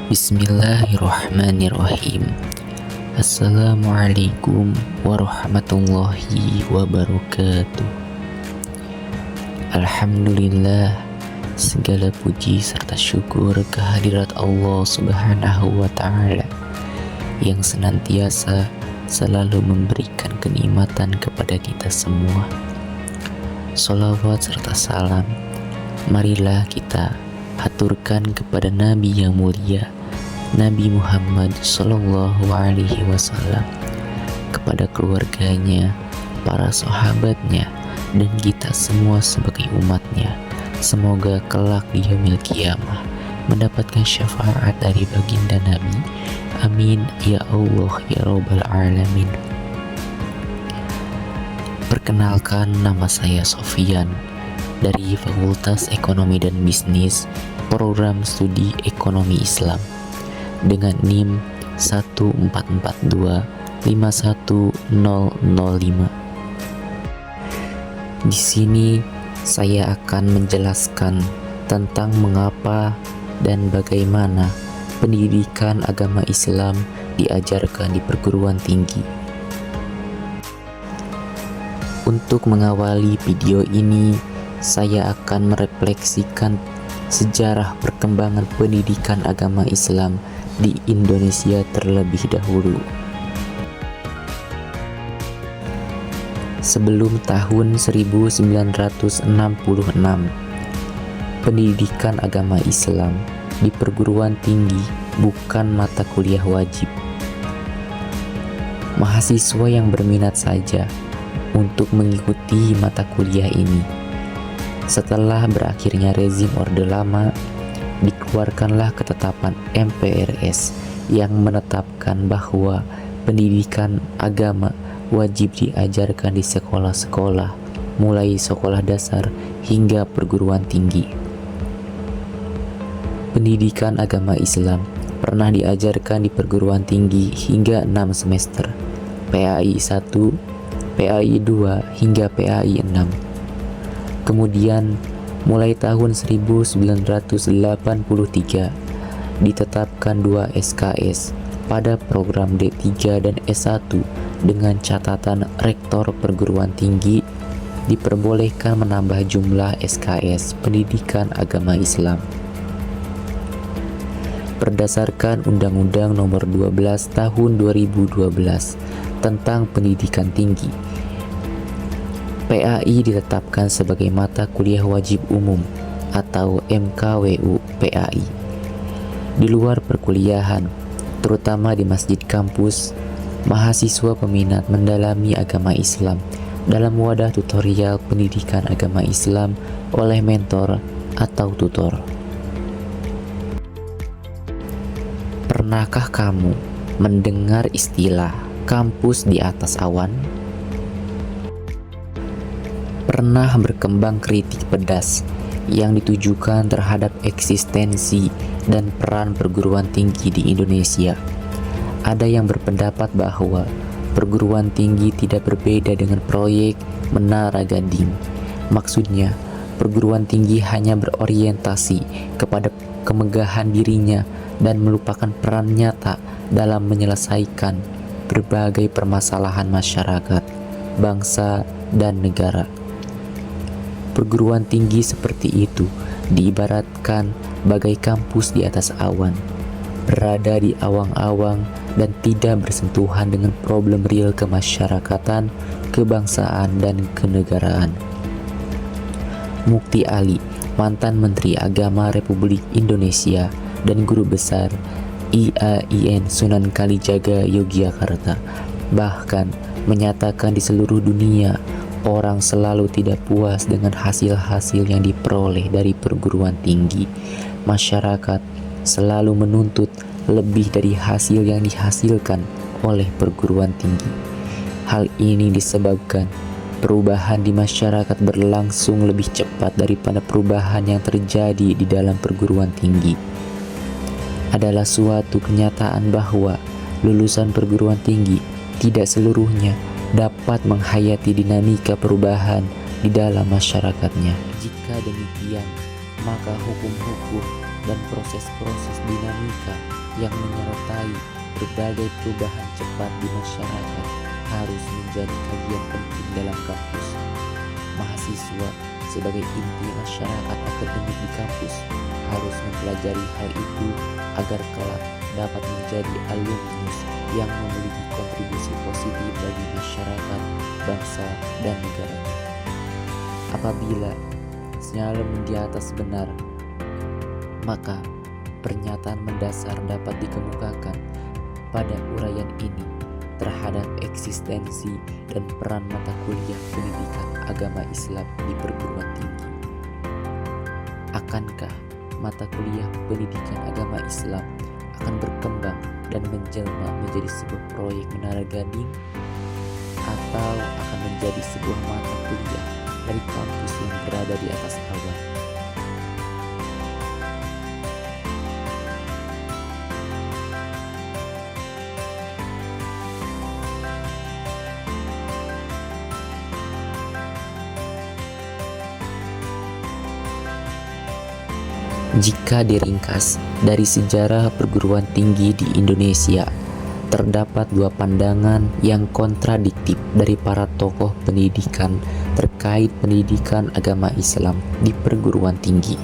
Bismillahirrahmanirrahim. Assalamualaikum warahmatullahi wabarakatuh. Alhamdulillah, segala puji serta syukur kehadirat Allah Subhanahu wa Ta'ala yang senantiasa selalu memberikan kenikmatan kepada kita semua. Sholawat serta salam marilah kita haturkan kepada Nabi yang mulia, Nabi Muhammad Sallallahu Alaihi Wasallam, kepada keluarganya, para sahabatnya, dan kita semua sebagai umatnya. Semoga kelak di yaumil qiyamah mendapatkan syafaat dari baginda Nabi. Amin ya Allah ya Rabbal Alamin. Perkenalkan, nama saya Sofyan dari Fakultas Ekonomi dan Bisnis, Program Studi Ekonomi Islam, dengan NIM 144251005. Di sini saya akan menjelaskan tentang mengapa dan bagaimana pendidikan agama Islam diajarkan di perguruan tinggi. Untuk mengawali video ini, saya akan merefleksikan sejarah perkembangan pendidikan agama Islam di Indonesia terlebih dahulu. Sebelum tahun 1966, pendidikan agama Islam di perguruan tinggi bukan mata kuliah wajib. Mahasiswa yang berminat saja untuk mengikuti mata kuliah ini. Setelah berakhirnya rezim Orde Lama, dikeluarkanlah ketetapan MPRS yang menetapkan bahwa pendidikan agama wajib diajarkan di sekolah-sekolah, mulai sekolah dasar hingga perguruan tinggi. Pendidikan agama Islam pernah diajarkan di perguruan tinggi hingga 6 semester, PAI 1, PAI 2 hingga PAI 6. Kemudian mulai tahun 1983 ditetapkan 2 SKS pada program D3 dan S1 dengan catatan rektor perguruan tinggi diperbolehkan menambah jumlah SKS pendidikan agama Islam. Berdasarkan Undang-Undang Nomor 12 Tahun 2012 tentang Pendidikan Tinggi, PAI ditetapkan sebagai mata kuliah wajib umum atau MKWU PAI. Di luar perkuliahan, terutama di masjid kampus, mahasiswa peminat mendalami agama Islam dalam wadah tutorial pendidikan agama Islam oleh mentor atau tutor. Pernahkah kamu mendengar istilah kampus di atas awan? Pernah berkembang kritik pedas yang ditujukan terhadap eksistensi dan peran perguruan tinggi di Indonesia. Ada yang berpendapat bahwa perguruan tinggi tidak berbeda dengan proyek Menara Gading. Maksudnya, perguruan tinggi hanya berorientasi kepada kemegahan dirinya dan melupakan peran nyata dalam menyelesaikan berbagai permasalahan masyarakat, bangsa, dan negara. Perguruan tinggi seperti itu diibaratkan bagai kampus di atas awan, berada di awang-awang dan tidak bersentuhan dengan problem real kemasyarakatan, kebangsaan, dan kenegaraan. Mukti Ali, mantan Menteri Agama Republik Indonesia dan Guru Besar IAIN Sunan Kalijaga Yogyakarta, bahkan menyatakan di seluruh dunia orang selalu tidak puas dengan hasil-hasil yang diperoleh dari perguruan tinggi. Masyarakat selalu menuntut lebih dari hasil yang dihasilkan oleh perguruan tinggi. Hal ini disebabkan perubahan di masyarakat berlangsung lebih cepat daripada perubahan yang terjadi di dalam perguruan tinggi. Adalah suatu kenyataan bahwa lulusan perguruan tinggi tidak seluruhnya dapat menghayati dinamika perubahan di dalam masyarakatnya. Jika demikian, maka hukum-hukum dan proses-proses dinamika yang menyertai berbagai perubahan cepat di masyarakat harus menjadi kajian penting dalam kampus. Mahasiswa sebagai inti masyarakat akademik di kampus harus mempelajari hal itu agar kelak dapat menjadi alumnus yang memiliki kontribusi positif bagi masyarakat, bangsa, dan negara. Apabila sinyalem di atas benar, maka pernyataan mendasar dapat dikemukakan pada uraian ini terhadap eksistensi dan peran mata kuliah pendidikan agama Islam di perguruan tinggi. Akankah mata kuliah pendidikan agama Islam akan berkembang dan menjelma menjadi sebuah proyek menara gading, atau akan menjadi sebuah mata kuliah dari kampus yang berada di atas awan? Jika diringkas dari sejarah perguruan tinggi di Indonesia, terdapat dua pandangan yang kontradiktif dari para tokoh pendidikan terkait pendidikan agama Islam di perguruan tinggi.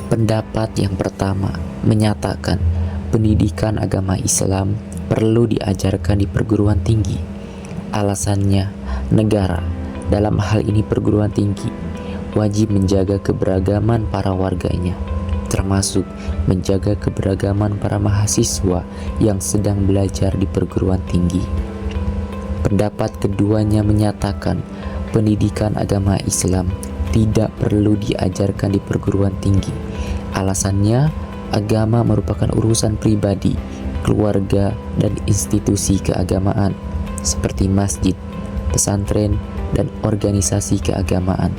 Pendapat yang pertama menyatakan pendidikan agama Islam perlu diajarkan di perguruan tinggi. Alasannya, negara, dalam hal ini perguruan tinggi, wajib menjaga keberagaman para warganya, termasuk menjaga keberagaman para mahasiswa yang sedang belajar di perguruan tinggi. Pendapat keduanya menyatakan pendidikan agama Islam tidak perlu diajarkan di perguruan tinggi. Alasannya, agama merupakan urusan pribadi, keluarga, dan institusi keagamaan seperti masjid, pesantren, dan organisasi keagamaan.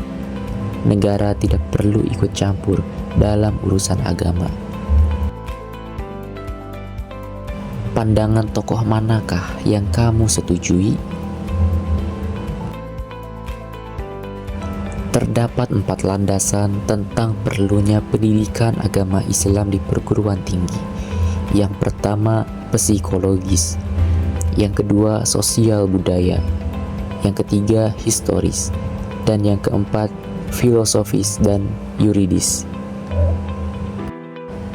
Negara tidak perlu ikut campur dalam urusan agama. Pandangan tokoh manakah yang kamu setujui? Terdapat 4 landasan tentang perlunya pendidikan agama Islam di perguruan tinggi. Yang pertama, psikologis. Yang kedua, sosial budaya. Yang ketiga, historis. Dan yang keempat, filosofis dan yuridis.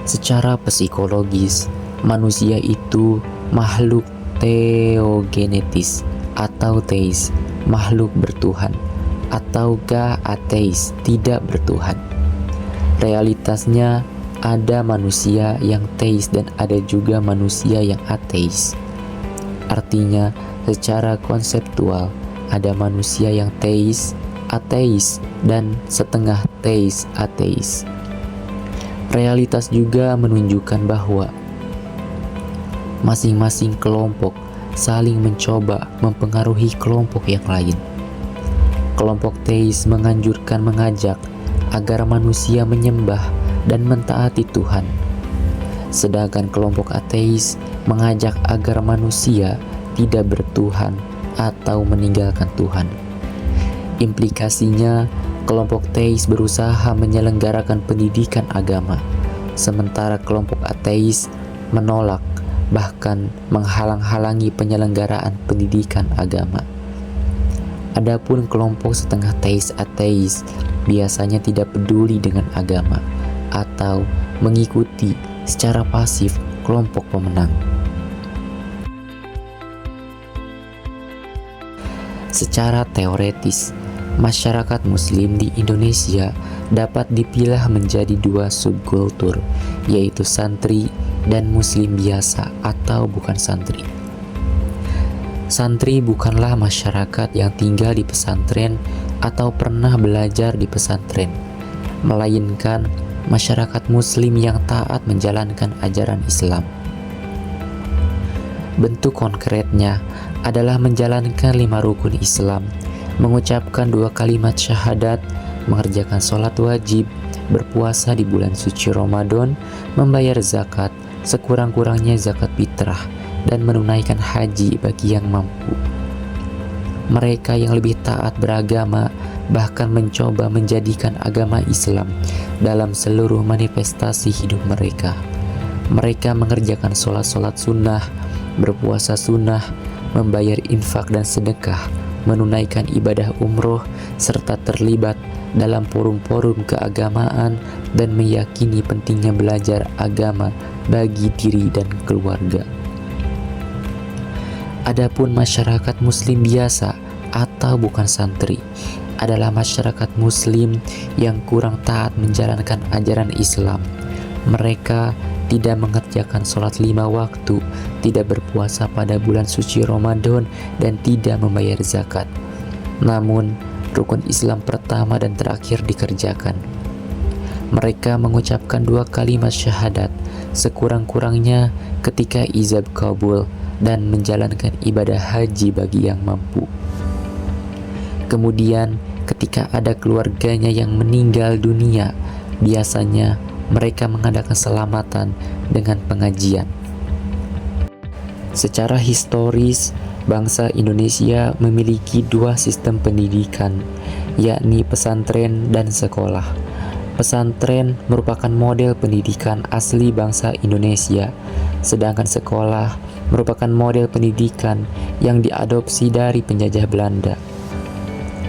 Secara psikologis, manusia itu makhluk teogenetis atau teis, makhluk bertuhan, ataukah ateis, tidak bertuhan. Realitasnya ada manusia yang teis dan ada juga manusia yang ateis. Artinya, secara konseptual ada manusia yang teis, ateis, dan setengah teis ateis. Realitas juga menunjukkan bahwa masing-masing kelompok saling mencoba mempengaruhi kelompok yang lain. Kelompok teis mengajak agar manusia menyembah dan mentaati Tuhan, sedangkan kelompok ateis mengajak agar manusia tidak bertuhan atau meninggalkan Tuhan. Implikasinya, kelompok teis berusaha menyelenggarakan pendidikan agama, sementara kelompok ateis menolak, bahkan menghalang-halangi penyelenggaraan pendidikan agama. Adapun kelompok setengah teis ateis biasanya tidak peduli dengan agama atau mengikuti secara pasif kelompok pemenang. Secara teoretis, masyarakat Muslim di Indonesia dapat dipilah menjadi 2 subkultur, yaitu santri dan Muslim biasa atau bukan santri. Santri bukanlah masyarakat yang tinggal di pesantren atau pernah belajar di pesantren, melainkan masyarakat Muslim yang taat menjalankan ajaran Islam. Bentuk konkretnya adalah menjalankan 5 rukun Islam, mengucapkan 2 kalimat syahadat, mengerjakan sholat wajib, berpuasa di bulan suci Ramadan, membayar zakat, sekurang-kurangnya zakat fitrah, dan menunaikan haji bagi yang mampu. Mereka yang lebih taat beragama bahkan mencoba menjadikan agama Islam dalam seluruh manifestasi hidup mereka. Mereka mengerjakan sholat-sholat sunnah, berpuasa sunnah, membayar infak dan sedekah, menunaikan ibadah umroh, serta terlibat dalam forum-forum keagamaan dan meyakini pentingnya belajar agama bagi diri dan keluarga. Adapun masyarakat muslim biasa atau bukan santri adalah masyarakat muslim yang kurang taat menjalankan ajaran Islam. Mereka tidak mengerjakan sholat 5 waktu, tidak berpuasa pada bulan suci Ramadan, dan tidak membayar zakat. Namun, rukun Islam pertama dan terakhir dikerjakan. Mereka mengucapkan 2 kalimat syahadat sekurang-kurangnya ketika ijab kabul dan menjalankan ibadah haji bagi yang mampu. Kemudian, ketika ada keluarganya yang meninggal dunia, biasanya mereka mengadakan selamatan dengan pengajian. Secara historis, bangsa Indonesia memiliki 2 sistem pendidikan, yakni pesantren dan sekolah. Pesantren merupakan model pendidikan asli bangsa Indonesia, sedangkan sekolah merupakan model pendidikan yang diadopsi dari penjajah Belanda.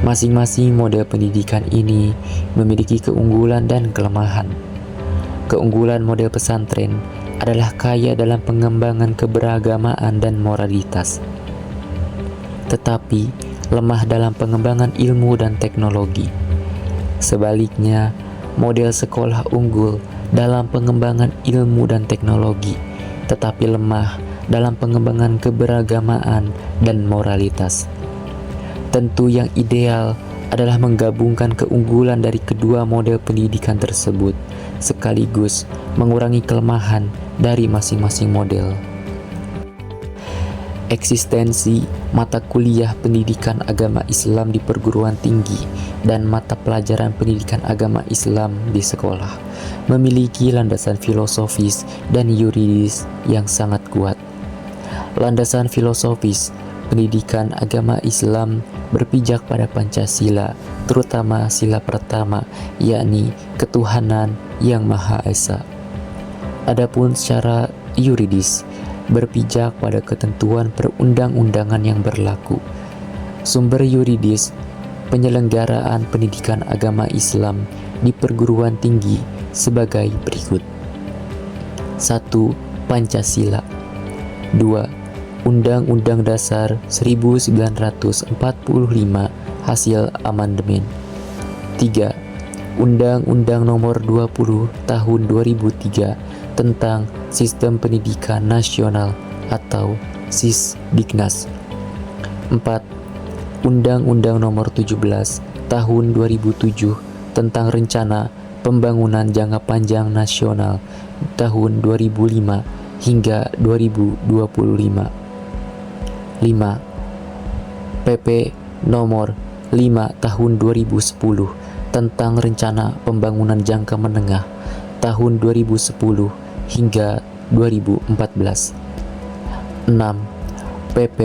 Masing-masing model pendidikan ini memiliki keunggulan dan kelemahan. Keunggulan model pesantren adalah kaya dalam pengembangan keberagamaan dan moralitas, tetapi lemah dalam pengembangan ilmu dan teknologi. Sebaliknya, model sekolah unggul dalam pengembangan ilmu dan teknologi, tetapi lemah dalam pengembangan keberagamaan dan moralitas. Tentu yang ideal adalah menggabungkan keunggulan dari kedua model pendidikan tersebut, sekaligus mengurangi kelemahan dari masing-masing model. Eksistensi mata kuliah pendidikan agama Islam di perguruan tinggi dan mata pelajaran pendidikan agama Islam di sekolah memiliki landasan filosofis dan yuridis yang sangat kuat. Landasan filosofis pendidikan agama Islam berpijak pada Pancasila, terutama sila pertama, yakni ketuhanan yang Maha Esa. Adapun secara yuridis, berpijak pada ketentuan perundang-undangan yang berlaku. Sumber yuridis penyelenggaraan pendidikan agama Islam di perguruan tinggi sebagai berikut. 1. Pancasila. 2. Undang-Undang Dasar 1945 hasil amandemen. 3. Undang-Undang Nomor 20 Tahun 2003 tentang Sistem Pendidikan Nasional atau Sisdiknas. 4. Undang-Undang Nomor 17 Tahun 2007 tentang Rencana Pembangunan Jangka Panjang Nasional tahun 2005 hingga 2025. 5. PP Nomor 5 Tahun 2010 tentang Rencana Pembangunan Jangka Menengah tahun 2010 hingga 2014. 6. PP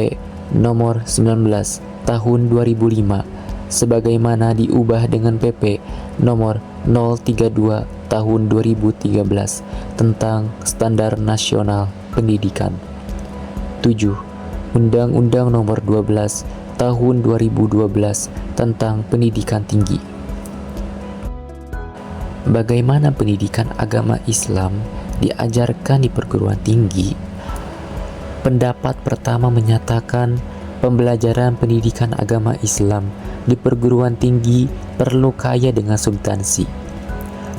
Nomor 19 Tahun 2005 sebagaimana diubah dengan PP Nomor 032 Tahun 2013 tentang Standar Nasional Pendidikan. 7. Undang-Undang Nomor 12 Tahun 2012 tentang Pendidikan Tinggi. Bagaimana pendidikan agama Islam diajarkan di perguruan tinggi? Pendapat pertama menyatakan pembelajaran pendidikan agama Islam di perguruan tinggi perlu kaya dengan substansi.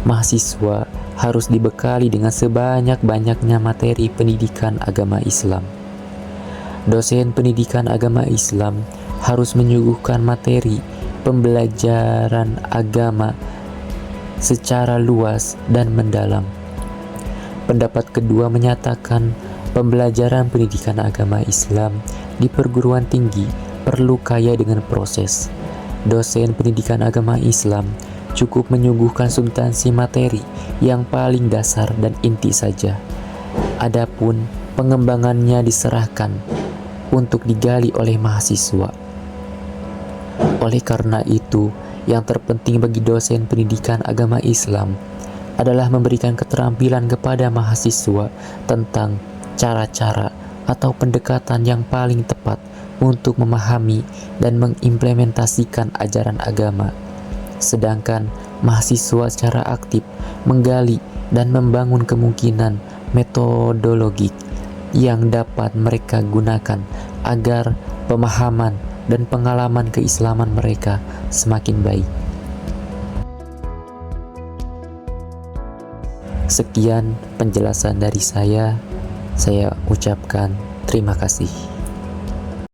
Mahasiswa harus dibekali dengan sebanyak-banyaknya materi pendidikan agama Islam. Dosen pendidikan agama Islam harus menyuguhkan materi pembelajaran agama secara luas dan mendalam. Pendapat kedua menyatakan pembelajaran pendidikan agama Islam di perguruan tinggi perlu kaya dengan proses. Dosen pendidikan agama Islam cukup menyuguhkan substansi materi yang paling dasar dan inti saja. Adapun pengembangannya diserahkan untuk digali oleh mahasiswa. Oleh karena itu, yang terpenting bagi dosen pendidikan agama Islam adalah memberikan keterampilan kepada mahasiswa tentang cara-cara atau pendekatan yang paling tepat untuk memahami dan mengimplementasikan ajaran agama. Sedangkan mahasiswa secara aktif menggali dan membangun kemungkinan metodologik yang dapat mereka gunakan agar pemahaman dan pengalaman keislaman mereka semakin baik. Sekian penjelasan dari saya ucapkan terima kasih.